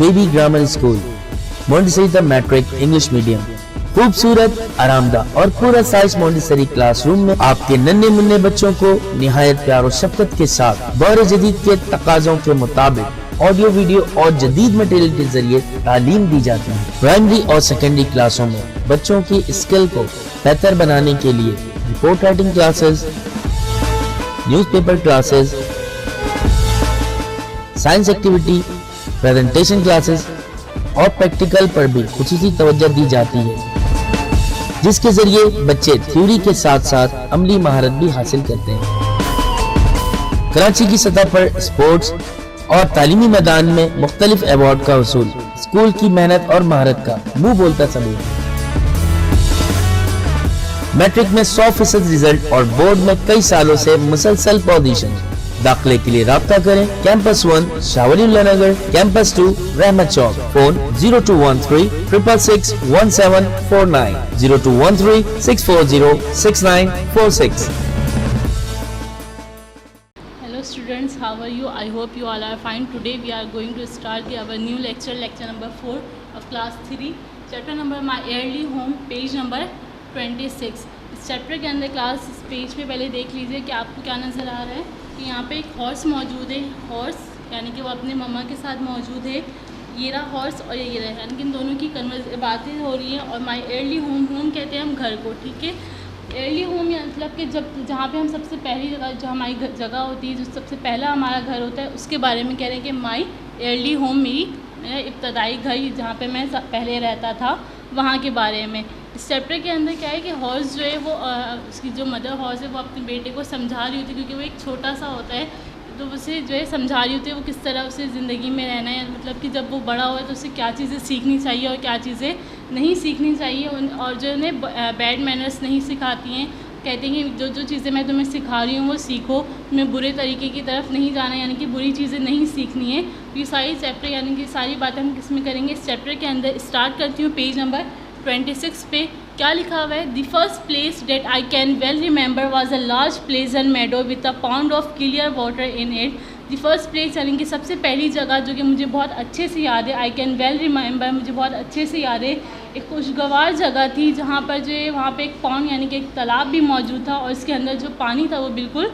शेबी grammar school, Montessori the matric English medium. खूबसूरत, आरामदाह और पूरा साइज मोंटेसरी क्लासरूम में आपके नन्हे मुन्ने बच्चों को निहायत प्यार और शफकत के साथ दौर जदीद के तकाज़ों के मुताबिक ऑडियो, वीडियो और जदीद मटेरियल के जरिए तालीम दी जाती है। प्राइमरी और सेकेंडरी क्लासों में बच्चों की स्किल को बेहतर बनाने के लिए report writing classes, newspaper classes, science activity, presentation classes और प्रैक्टिकल पर भी खुसूसी तवज्जो दी जाती है, जिसके जरिए बच्चे थ्योरी के साथ साथ अमली महारत भी हासिल करते हैं। कराची की सतह पर स्पोर्ट्स और तालीमी मैदान में मुख्तलिफ अवार्ड का वसूल स्कूल की मेहनत और महारत का मुंह बोलता सबूत है। मैट्रिक में 100% रिजल्ट और बोर्ड में कई सालों से मुसलसल पोजीशन। दाखिले के लिए राब्ता करें कैंपस 1 शावलीउल्लाह नगर, कैंपस 2 रहमत चौक। Phone 0213 666 1749, 0213 640 6946। Students, how are you? I hope you all are fine. Today we are going to start our new lecture number 4 of class 3, chapter number My Early Home, page number 26। इस chapter के अंदर class इस page पे पहले देख लीजिए कि आपको क्या नज़र आ रहा है कि यहाँ पे एक हॉर्स मौजूद है। हॉर्स यानी कि वो अपने मम्मा के साथ मौजूद है। ये रहा हॉर्स और ये रहा, यानी कि इन दोनों की बातें हो रही हैं। और माई अर्ली होम, होम कहते हैं हम घर को, ठीक है। अर्ली होम या मतलब कि जब जहाँ पे हम सबसे पहली जगह, जो हमारी जगह होती है, जो सबसे पहला हमारा घर होता है, उसके बारे में कह रहे हैं कि माई अर्ली होम, मेरा इब्तदाई घर जहाँ पे मैं पहले रहता था, वहाँ के बारे में। इस चैप्टर के अंदर क्या है कि हॉर्स जो है वो उसकी जो मदर हॉर्स है वो अपने बेटे को समझा रही होती है, क्योंकि वो एक छोटा सा होता है, तो उसे जो है समझा रही होती है वो किस तरह उसे ज़िंदगी में रहना है, मतलब कि जब वो बड़ा हुआ तो उसे क्या चीज़ें सीखनी चाहिए और क्या चीज़ें नहीं सीखनी चाहिए। और जो उन्हें बैड मैनर्स नहीं सिखाती हैं, कहते हैं कि जो चीज़ें मैं तुम्हें सिखा रही हूँ वो सीखो, तुम्हें बुरे तरीके की तरफ नहीं जाना, यानी कि बुरी चीज़ें नहीं सीखनी है। ये सारी चैप्टर यानी कि सारी बातें हम किस में करेंगे, इस चैप्टर के अंदर। स्टार्ट करती हूँ पेज नंबर 26 पे। क्या लिखा हुआ है? The first place that I can well remember was a large pleasant meadow with a pond of clear water in it. The first place यानी कि सबसे पहली जगह जो कि मुझे बहुत अच्छे से याद है, आई कैन वेल रिमेंबर, मुझे बहुत अच्छे से याद है, एक खुशगवार जगह थी जहाँ पर जो है वहाँ पे एक पाउंड यानी कि एक तालाब भी मौजूद था और इसके अंदर जो पानी था वो बिल्कुल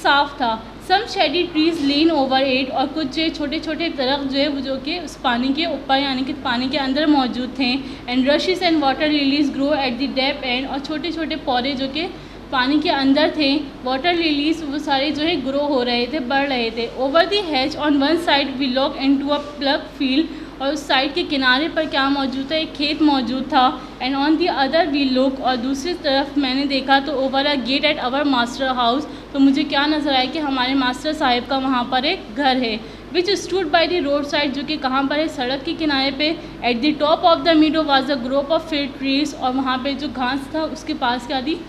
साफ़ था। Some shady trees lean over it, और कुछ छोटे छोटे दरख्त जो है वो जो कि उस पानी के ऊपर यानी कि पानी के अंदर मौजूद थे। And rushes and water lilies grow at the deep end, और छोटे छोटे पौधे जो कि पानी के अंदर थे, वाटर लिलीज, वो सारे जो है ग्रो हो रहे थे, बढ़ रहे थे। Over the hedge on one side we look into a ploughed field, और उस साइड के किनारे पर क्या मौजूद था, एक खेत मौजूद था। And on the other we look, और दूसरी तरफ मैंने देखा तो over a gate at our master house, तो मुझे क्या नज़र आया कि हमारे मास्टर साहिब का वहाँ पर एक घर है। Which stood by the road side, जो कि कहाँ पर है, सड़क के किनारे पे। At the top of the meadow was a group of fir trees, और वहाँ पे जो घास था उसके पास क्या थी,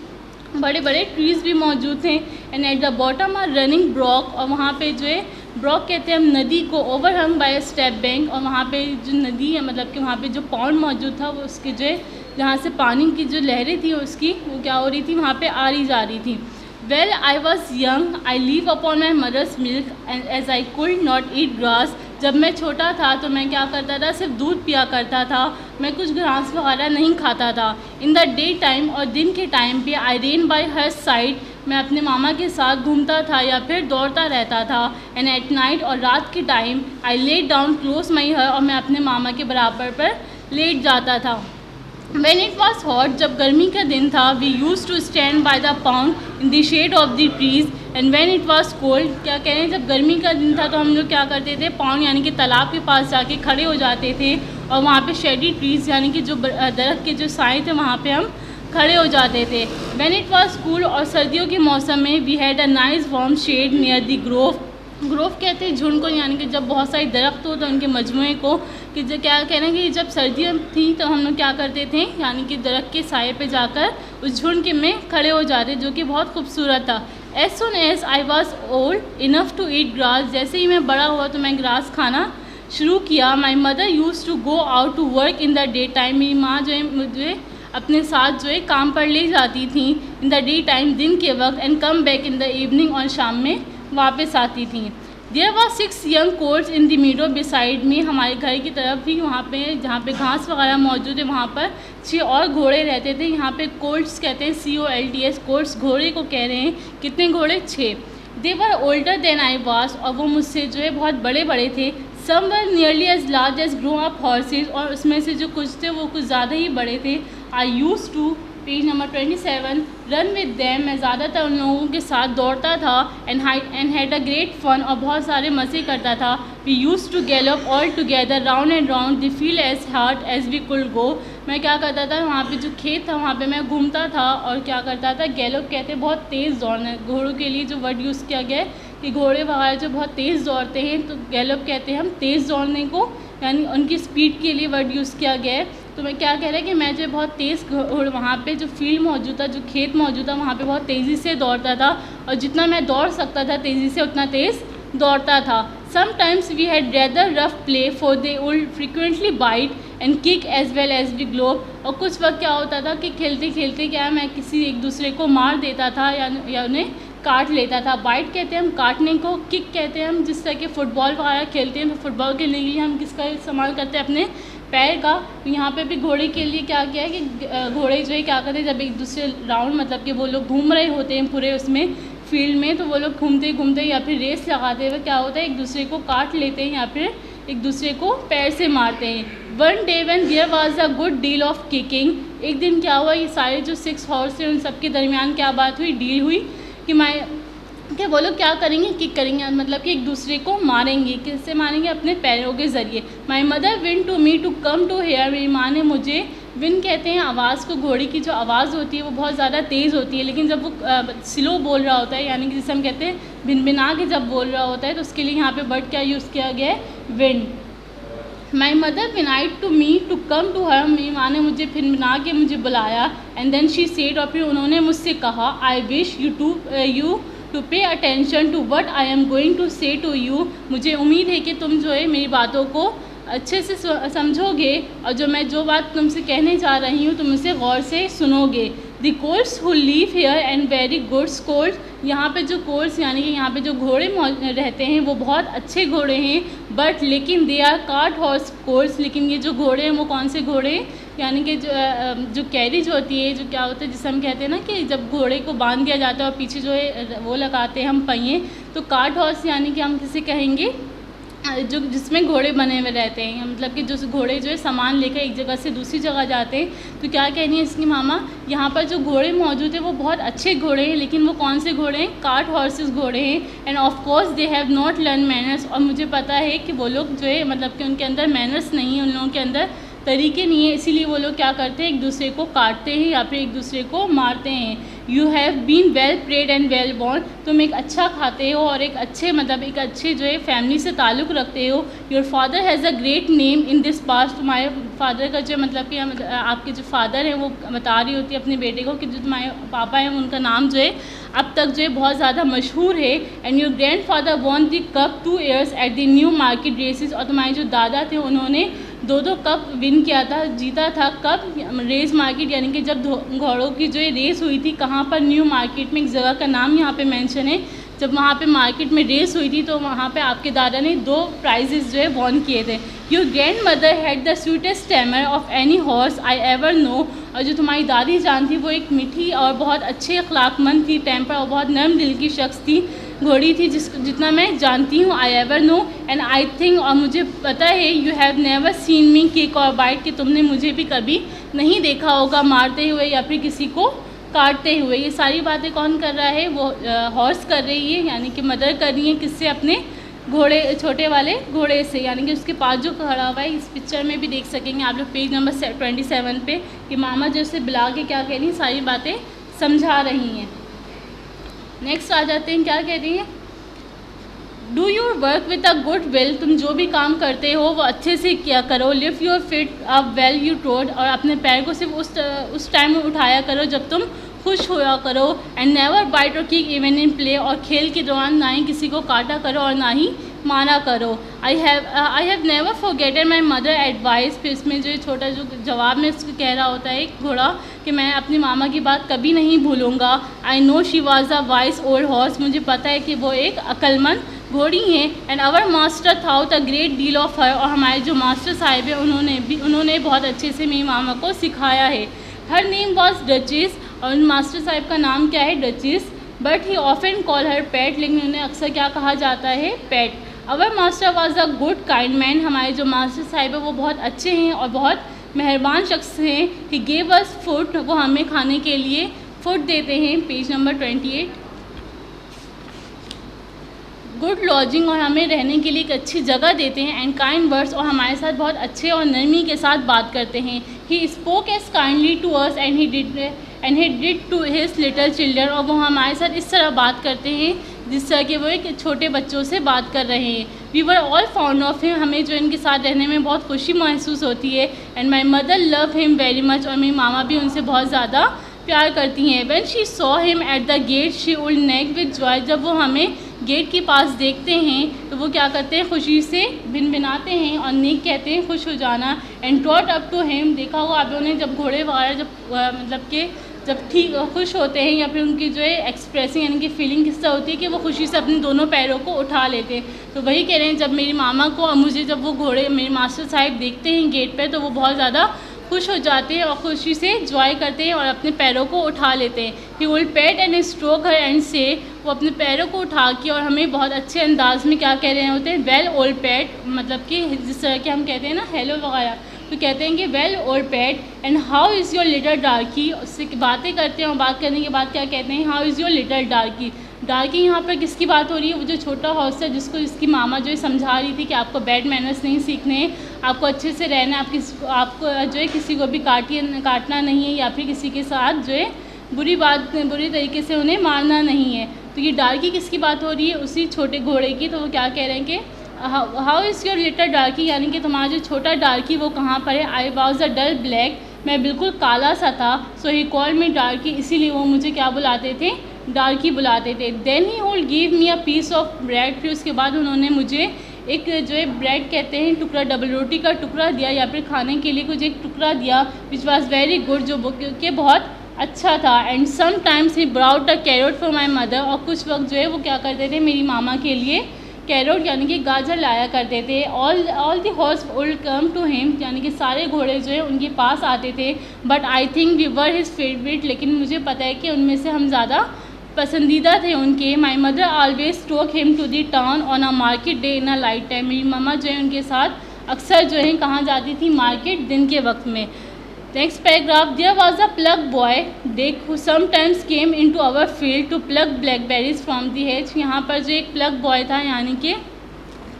बड़े बड़े ट्रीज़ भी मौजूद थे। And at the bottom a running brook, और वहाँ पे जो है ब्रॉक कहते हैं हम नदी को, over hung by step bank, और वहाँ पे जो नदी है मतलब कि वहाँ पे जो पॉन्ड मौजूद था वो उसके जो है जहाँ से पानी की जो लहरें थी उसकी वो क्या हो रही थी, वहाँ पे आ रही जा रही थी। Well I was young I live upon my mother's milk and as I could not eat grass, जब मैं छोटा था तो मैं क्या करता था, सिर्फ दूध पिया करता था, मैं कुछ घास वगैरह नहीं खाता था। इन द डे टाइम, और दिन के टाइम पे, आई रेन बाई हर साइड, मैं अपने मामा के साथ घूमता था या फिर दौड़ता रहता था। एंड एट नाइट, और रात के time, I lay down close by her, और मैं अपने मामा के बराबर पर लेट जाता था। When it was hot, जब गर्मी का दिन था, we used to stand by the pond in the shade of the trees, and when it was cold, क्या कह रहे हैं, जब गर्मी का दिन था तो हम लोग क्या करते थे, पाउंड यानी कि तालाब के पास जाके खड़े हो जाते थे, और वहाँ पे शेडी ट्रीज यानी कि जो दरख्त के जो साए थे वहाँ पे हम खड़े हो जाते थे। When it was cool, और सर्दियों के मौसम में, we had a nice warm shade near the grove, Grove कहते हैं झुंड को, यानी कि जब बहुत सारे दरख्त हो तो उनके मजमूए को, कि जो क्या कह रहे हैं कि जब सर्दियाँ थी तो हम लोग क्या करते थे, यानी कि दरख्त के साए पे जाकर उस झुंड के में खड़े हो जाते, जो कि बहुत खूबसूरत था। As soon as I was old enough to eat grass, जैसे ही मैं बड़ा हुआ तो मैं ग्रास खाना शुरू किया। My mother used to go out to work in the daytime, मेरी माँ जो है मुझे अपने साथ जो है काम पर ले जाती थी इन द डे टाइम, दिन के वक्त, and come back in the evening, और शाम में वापस आती थी। There were 6 young colts in the meadow beside me, हमारे घर की तरफ ही वहाँ पे जहाँ पे घास वगैरह मौजूद है वहाँ पर 6 और घोड़े रहते थे। यहाँ पे कोल्स कहते हैं COLTS, कोल्स घोड़े को कह रहे हैं। कितने घोड़े? 6। They were older than I was, और वो मुझसे जो है बहुत बड़े बड़े थे। Some were nearly as large as grown up horses, और उसमें से जो कुछ थे वो कुछ ज़्यादा ही बड़े थे। I used to, page number 27, run with them, मैं ज़्यादातर उन लोगों के साथ दौड़ता था। And had a great fun, और बहुत सारे मज़े करता था। We used to gallop all together round and round the field as hard as we could go. मैं क्या करता था, वहाँ पे जो खेत था वहाँ पे मैं घूमता था और क्या करता था, गैलप कहते हैं बहुत तेज़ दौड़ना। घोड़ों के लिए जो वर्ड यूज़ किया गया है कि घोड़े वगैरह जो बहुत तेज़ दौड़ते हैं, तो गैलप कहते हैं हम तेज़ दौड़ने को, यानी उनकी स्पीड के लिए वर्ड यूज़ किया गया है। तो मैं क्या कह रहा है कि मैं जो बहुत तेज़ वहाँ पे जो फील्ड मौजूद था, जो खेत मौजूद था, वहाँ पे बहुत तेज़ी से दौड़ता था, और जितना मैं दौड़ सकता था तेज़ी से उतना तेज़ दौड़ता था। Sometimes we had rather rough play for they would frequently bite and kick as well as we gallop. और कुछ वक्त क्या होता था कि खेलते खेलते क्या मैं किसी एक दूसरे को मार देता था या उन्हें काट लेता था। बाइट कहते हैं हम काटने को, किक कहते हैं हम जिस तरह के फुटबॉल वगैरह खेलते हैं, तो फुटबॉल खेलने के लिए हम किसका इस्तेमाल करते हैं, अपने पैर का। तो यहाँ पे भी घोड़े के लिए क्या किया है कि घोड़े जो है क्या करते हैं, जब एक दूसरे राउंड मतलब कि वो लोग घूम रहे होते हैं पूरे उसमें फील्ड में, तो वो लोग घूमते घूमते या फिर रेस लगाते हुए क्या होता है, एक दूसरे को काट लेते हैं या फिर एक दूसरे को पैर से मारते हैं। One day when there was a good deal of kicking, एक दिन क्या हुआ, ये सारे जो 6 हॉर्स थे उन सबके दरमियान क्या बात हुई, डील हुई कि कि वो लोग क्या करेंगे, किक करेंगे, मतलब कि एक दूसरे को मारेंगे। किससे मारेंगे? अपने पैरों के ज़रिए। My mother whinnied to me to come to her, मेरी माँ ने मुझे, विन कहते हैं आवाज़ को, घोड़े की जो आवाज़ होती है वो बहुत ज़्यादा तेज़ होती है, लेकिन जब वो स्लो बोल रहा होता है, यानी कि जिसे हम कहते हैं भिनभिना के जब बोल रहा होता है, तो उसके लिए यहाँ पे वर्ड क्या यूज़ किया गया है, विन। My mother whinnied to me to come to her, मेरी माँ ने मुझे फिर बना के मुझे बुलाया। एंड देन शी सेड, और फिर उन्होंने मुझसे कहा, I wish you to pay attention to what I am going to say to you, मुझे उम्मीद है कि तुम जो है मेरी बातों को अच्छे से समझोगे, और जो बात तुमसे कहने जा रही हूँ तुम उसे गौर से सुनोगे। The colts who live here and very good colts, यहाँ पे जो कोल्स यानी कि यहाँ पे जो घोड़े रहते हैं वो बहुत अच्छे घोड़े हैं, बट लेकिन they are cart horse colts, लेकिन ये जो घोड़े हैं वो कौन से घोड़े हैं, यानी कि जो कैरिज होती है, जो क्या होता है जिसे हम कहते हैं ना कि जब घोड़े को बांध दिया जाता है और पीछे जो है वो लगाते हैं हम पहिए, तो कार्ट हॉर्स यानी कि हम किसे कहेंगे, जो जिसमें घोड़े बने हुए रहते हैं, मतलब कि जो घोड़े जो है सामान लेकर एक जगह से दूसरी जगह जाते हैं। तो क्या कहनी है इसकी मामा, यहाँ पर जो घोड़े मौजूद है वो बहुत अच्छे घोड़े हैं, लेकिन वो कौन से घोड़े हैं, कार्ट हॉर्सेस घोड़े हैं। End of course they have not learn manners, और मुझे पता है कि वो लोग जो है मतलब कि उनके अंदर मैनर्स नहीं है, उन लोगों के अंदर तरीके नहीं है, इसीलिए वो लोग क्या करते हैं, एक दूसरे को काटते हैं या फिर एक दूसरे को मारते हैं। You have been well bred and well born, तुम एक अच्छा खाते हो और एक अच्छे मतलब एक अच्छे जो है फैमिली से ताल्लुक़ रखते हो। Your father has a great name in this past, तुम्हारे फादर का जो मतलब कि आपके जो फादर हैं वो बता रही होती है अपने बेटे को कि जो तुम्हारे पापा हैं उनका नाम जो है अब तक जो है बहुत ज़्यादा मशहूर है। And your grandfather won the cup 2 years at the Newmarket races, और तुम्हारे जो दादा थे उन्होंने 2 कप विन किया था, जीता था। कब? रेस मार्केट, यानी कि जब घोड़ों की जो है रेस हुई थी, कहाँ पर, न्यू मार्केट में, एक जगह का नाम यहाँ पे मेंशन है। जब वहाँ पे मार्केट में रेस हुई थी तो वहाँ पे आपके दादा ने 2 प्राइजेस जो है वॉन किए थे। Your grandmother had the sweetest temper of any horse I ever know, और जो तुम्हारी दादी जान थी वो एक मीठी और बहुत अच्छे अखलाकमंद थी, टेम्पर और बहुत नरम दिल की शख्स थी, घोड़ी थी जितना मैं जानती हूँ। I ever know and I think, और मुझे पता है, you have never seen me kick और बाइट, कि तुमने मुझे भी कभी नहीं देखा होगा मारते हुए या फिर किसी को काटते हुए। ये सारी बातें कौन कर रहा है, वो हॉर्स कर रही है, यानी कि मदर कर रही है, किससे, अपने घोड़े, छोटे वाले घोड़े से, यानी कि उसके पास जो खड़ा हुआ है। इस पिक्चर में भी देख सकेंगे आप लोग पेज नंबर 27 पे कि मामा जो उसे बुला के क्या कह रही हैं, सारी बातें समझा रही हैं। नेक्स्ट आ जाते हैं, क्या कह रही हैं, do your work with a good will, तुम जो भी काम करते हो वो अच्छे से किया करो। Lift your feet up well you trot, और अपने पैर को सिर्फ उस टाइम में उठाया करो जब तुम खुश होया करो। एंड नेवर बाइट और किक इवन इन प्ले, और खेल के दौरान ना ही किसी को काटा करो और ना ही माना करो। I have never forgotten my mother advice, फिर इसमें जो छोटा जो जवाब में इसको कह रहा होता है घोड़ा कि मैं अपनी मामा की बात कभी नहीं भूलूंगा। I know she was a wise old horse, मुझे पता है कि वो एक अक्लमंद घोड़ी हैं। And our master thought a great deal of her, और हमारे जो मास्टर साहिब हैं उन्होंने बहुत अच्छे से मेरी मामा को सिखाया है। हर नेम वॉज डचिस, और मास्टर साहिब का नाम क्या है, Duchess. But he often call her Pet, लेकिन उन्हें अक्सर क्या कहा जाता है, Pet. Our master was a good kind man, हमारे जो मास्टर साहिब हैं वो बहुत अच्छे हैं और बहुत मेहरबान शख्स हैं। ही गेव अस फूड, वो हमें खाने के लिए फूड देते हैं, पेज नंबर 28। गुड लॉजिंग, और हमें रहने के लिए एक अच्छी जगह देते हैं। एंड काइंड वर्ड्स, और हमारे साथ बहुत अच्छे और नरमी के साथ बात करते हैं। He spoke as kindly to us and he did to his little children, और वो हमारे साथ इस तरह बात करते हैं जिस तरह के वो एक छोटे बच्चों से बात कर रहे हैं। We were all fond of him, हमें जो इनके साथ रहने में बहुत खुशी महसूस होती है। And my mother love him very much, और मेरी मामा भी उनसे बहुत ज़्यादा प्यार करती हैं। When she saw him at the gate she would neigh with joy, जब वो हमें गेट के पास देखते हैं तो वो क्या करते हैं, खुशी से भिनभिनाते हैं, और नेक कहते हैं खुश हो जाना। And trot up to him, देखा होगा आप लोगों ने जब घोड़े वगैरह मतलब कि जब ठीक खुश होते हैं या फिर उनकी जो है एक्सप्रेसिंग यानी कि फीलिंग किस तरह होती है कि वो खुशी से अपने दोनों पैरों को उठा लेते हैं। तो वही कह रहे हैं, जब मेरी मामा को और मुझे जब वो घोड़े मेरे मास्टर साहिब देखते हैं गेट पे तो वो बहुत ज़्यादा खुश हो जाते हैं और खुशी से जॉय करते हैं और अपने पैरों को उठा लेते हैं। He will pet and stroke her and से, वो अपने पैरों को उठा के और हमें बहुत अच्छे अंदाज में क्या कह रहे होते हैं, वेल ओल्ड पेट, मतलब कि जिस तरह के हम कहते हैं ना हेलो वगैरह, तो कहते हैं कि well old pet and how is your little डार्की। उससे बातें करते हैं और बात करने के बाद क्या कहते हैं, हाउ इज़ योर लिटिल डार्की। डार्की यहाँ पर किसकी बात हो रही है, वो जो छोटा हॉर्स है जिसको इसकी मामा जो है समझा रही थी कि आपको बैड मैनर्स नहीं सीखने हैं, आपको अच्छे से रहना है, आपको जो है किसी को भी काटना नहीं है या फिर किसी के साथ जो है बुरी तरीके से उन्हें मारना नहीं है। तो ये डार्की किसकी बात हो रही है, उसी छोटे घोड़े की। तो वो क्या कह रहे हैं कि हाउ इज़ योर लिटिल डार्की, यानी कि तुम्हारा जो छोटा डार्की वो कहाँ पर है। I was a dull black, मैं बिल्कुल काला सा था। सो ही कॉल मी डार्की, इसीलिए वो मुझे क्या बुलाते थे, डार्की बुलाते थे। Then he will give me a piece of bread, फिर उसके बाद उन्होंने मुझे एक जो है ब्रेड कहते हैं टुकड़ा, डबल रोटी का टुकड़ा दिया या फिर खाने के लिए कुछ एक टुकड़ा दिया, विच वॉज वेरी गुड, जो कि बहुत अच्छा था। And sometimes he brought a carrot for my mother, और कुछ वक्त जो है वो क्या करते थे मेरी मामा के लिए कैरोट यानी कि गाजर लाया करते थे। All the horse will come to him, यानी कि सारे घोड़े जो है उनके पास आते थे। But I think we were his favourite, लेकिन मुझे पता है कि उनमें से हम ज़्यादा पसंदीदा थे उनके। My mother always took him to the town on a market day in a light time, मेरी मम्मा जो है उनके साथ अक्सर जो है कहाँ जाती थी, मार्केट दिन के वक्त में। Next paragraph, there was a plough boy Dick who sometimes came into our field to pluck blackberries from the hedge. यहाँ पर जो एक प्लग बॉय था यानी कि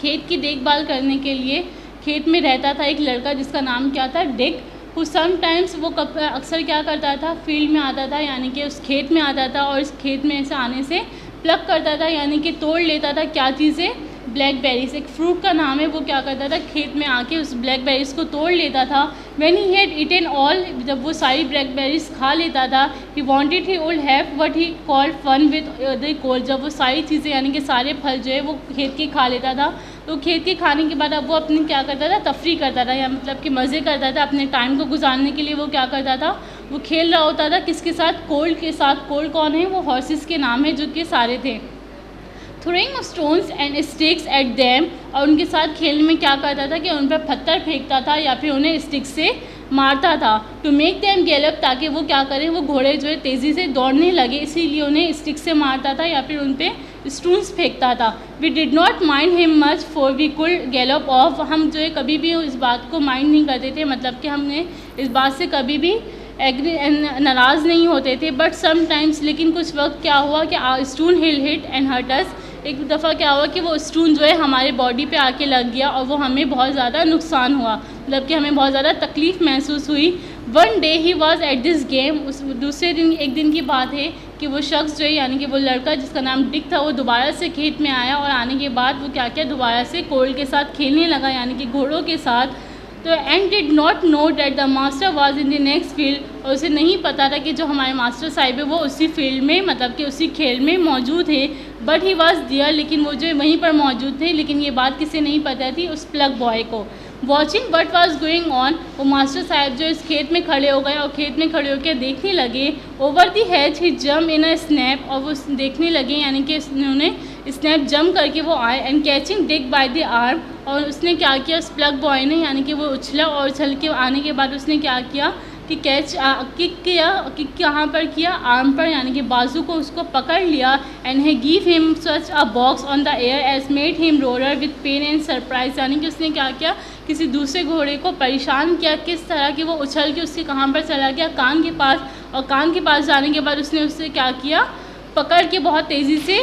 खेत की देखभाल करने के लिए खेत में रहता था एक लड़का जिसका नाम क्या था, डिक। हु समटाइम्स, वो अक्सर क्या करता था, फील्ड में आता था यानी कि उस खेत में आता था और इस खेत में से आने से प्लग करता था यानी कि तोड़ लेता था क्या चीज़ें, ब्लैकबेरीज, एक फ्रूट का नाम है। वो क्या करता था, खेत में आके उस ब्लैकबेरीज को तोड़ लेता था। When he had eaten all, जब वो सारी ब्लैकबेरीज खा लेता था, he wanted he would have what he called fun with the colt, जब वो सारी चीज़ें यानी कि सारे फल जो है वो खेत के खा लेता था, तो खेत के खाने के बाद अब वो अपनी क्या करता था, तफरी करता था या मतलब कि मज़े करता था। अपने टाइम को गुजारने के लिए वो क्या करता था, वो खेल रहा होता था किसके साथ, कोल के साथ। कोल कौन है, वो हॉर्सेस के नाम है जो कि सारे थे। Throwing stones and sticks at them, और उनके साथ खेलने में क्या करता था कि उन पर पत्थर फेंकता था या फिर उन्हें स्टिक से मारता था। टू मेक देम गैलप, ताकि वो क्या करें, वो घोड़े जो है तेज़ी से दौड़ने लगे, इसीलिए उन्हें स्टिक से मारता था या फिर उन पर स्टोन्स फेंकता था। We did not mind him much for we could gallop off, हम जो है कभी भी इस बात को माइंड नहीं करते थे, मतलब कि हमने इस बात से कभी भी नाराज़ नहीं होते थे। बट समटाइम्स, लेकिन कुछ वक्त क्या हुआ कि stone hit and hurt us, एक दफ़ा क्या हुआ कि वो स्टोन जो है हमारे बॉडी पे आके लग गया और वो हमें बहुत ज़्यादा नुकसान हुआ, मतलब कि हमें बहुत ज़्यादा तकलीफ़ महसूस हुई। One day he was at this game, उस दूसरे दिन, एक दिन की बात है कि वो शख्स जो है यानी कि वो लड़का जिसका नाम डिक था, वो दोबारा से खेत में आया और आने के बाद वो क्या किया, दोबारा से कोल के साथ खेलने लगा यानी कि घोड़ों के साथ। तो and did not know that the master was in the next field, और उसे नहीं पता था कि जो हमारे मास्टर साहिब है वो उसी फील्ड में, मतलब कि उसी खेल में मौजूद है। बट ही वाज देयर, लेकिन वो जो वहीं पर मौजूद थे, लेकिन ये बात किसे नहीं पता थी, उस प्लग बॉय को। Watching what was going on, वो मास्टर साहब जो इस खेत में खड़े हो गए और खेत में खड़े होकर देखने लगे। Over the hedge he jump in a snap, और वो देखने लगे यानी कि उन्होंने स्नैप जंप करके वो आए and catching Dick by the arm, और उसने क्या किया, उस प्लग बॉय ने यानी कि वो उछला और उछल के आने के बाद उसने क्या किया कि किक कहाँ पर किया, आर्म पर यानी कि बाजू को उसको पकड़ लिया and he give him such a box on the ear as made him roar with pain and surprise, यानी कि उसने क्या किया, किसी दूसरे घोड़े को परेशान किया, किस तरह कि वो उछल के उसके कहाँ पर चला गया, कान के पास, और कान के पास जाने के बाद उसने उससे क्या किया, पकड़ के बहुत तेज़ी से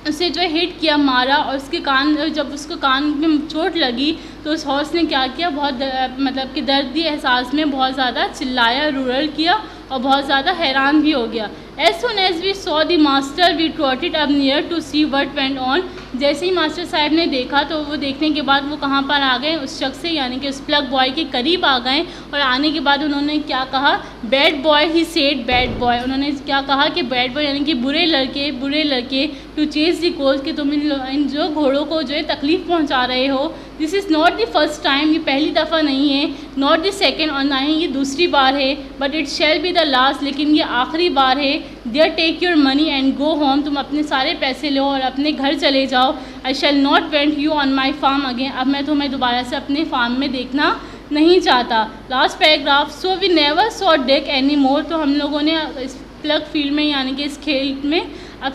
उसे जो है हिट किया, मारा, और उसके कान, जब उसको कान में चोट लगी तो उस हॉर्स ने क्या किया, बहुत मतलब कि दर्दी एहसास में बहुत ज़्यादा चिल्लाया, रूरल किया और बहुत ज़्यादा हैरान भी हो गया। As soon as we saw the master we trotted up near to see what went on, जैसे ही मास्टर साहब ने देखा तो वो देखने के बाद वो कहाँ पर आ गए, उस शख्स से यानी कि उस प्लग बॉय के करीब आ गए, और आने के बाद उन्होंने क्या कहा, bad boy he said, bad boy, उन्होंने क्या कहा कि बैड बॉय यानी कि बुरे लड़के टू चेज द कोज, कि तुम इन जो घोड़ों को जो है तकलीफ़ पहुँचा रहे हो, this is not the first time, ये पहली दफ़ा नहीं है, नॉट द सेकेंड, और ना ही ये दूसरी बार है, but it shall be the last, लेकिन ये आखिरी बार है। There take your money and go home, तुम अपने सारे पैसे लो और अपने घर चले जाओ। I shall not want you on my farm again, अब मैं तुम्हें दोबारा से अपने फार्म में देखना नहीं चाहता। Last paragraph, so we never saw Dick any more, तो हम लोगों ने इस प्लग फील्ड में यानी कि इस खेल में अब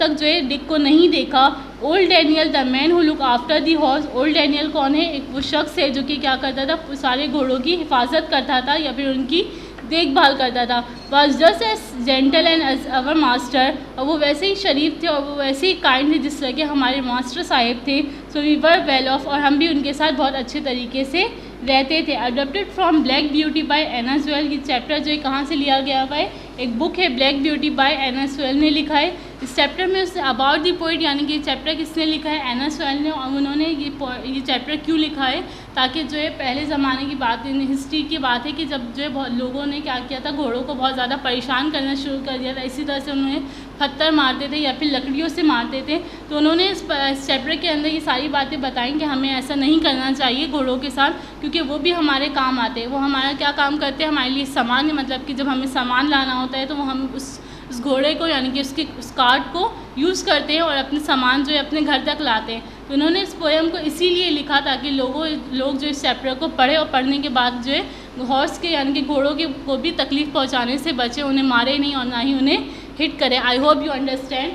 तक जो है डिक को नहीं देखा। Old Daniel the man who look after the horse, old Daniel कौन है, एक वो शख्स है जो कि क्या करता था, सारे घोड़ों की हिफाजत करता था या फिर उनकी देखभाल करता था। Was just as gentle and as our master, और वो वैसे ही शरीफ थे और वो वैसे ही काइंड थे जिस तरह के हमारे मास्टर साहिब थे। So we were well off, और हम भी उनके साथ बहुत अच्छे तरीके से रहते थे। Adopted from Black Beauty by Anna Sewell, ये चैप्टर जो है कहाँ से लिया गया हुआ है, एक बुक है black Beauty by Anna swell ने लिखा है। इस चैप्टर में उसने अबाउट दी पोइट यानी कि चैप्टर किसने लिखा है, एना स्वेल ने, और उन्होंने ये चैप्टर क्यों लिखा है, ताकि जो है पहले ज़माने की बात, हिस्ट्री की बात है कि जब जो है बहुत लोगों ने क्या किया था, घोड़ों को बहुत ज़्यादा परेशान करना शुरू कर दिया था, इसी तरह से उन्होंने पत्थर मारते थे या फिर लकड़ियों से मारते थे। तो उन्होंने इस चैप्टर के अंदर ये सारी बातें बताई कि हमें ऐसा नहीं करना चाहिए घोड़ों के साथ, क्योंकि वो भी हमारे काम आते हैं। वो हमारा क्या काम करते हैं, हमारे लिए सामान, मतलब कि जब हमें सामान लाना होता है तो वो हम उस घोड़े को यानी कि उस कार्ट को यूज़ करते हैं और अपने सामान जो है अपने घर तक लाते हैं। तो उन्होंने इस पोएम को इसीलिए लिखा ताकि लोग जो इस चैप्टर को पढ़े और पढ़ने के बाद जो है हॉर्स के यानी कि घोड़ों के को भी तकलीफ़ पहुंचाने से बचे, उन्हें मारे नहीं और ना ही उन्हें हिट करें। I hope you understand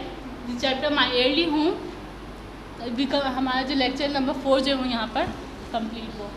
the chapter my early हूँ। हमारा जो लेक्चर नंबर 4 जो है वो यहाँ पर कंप्लीट हुआ।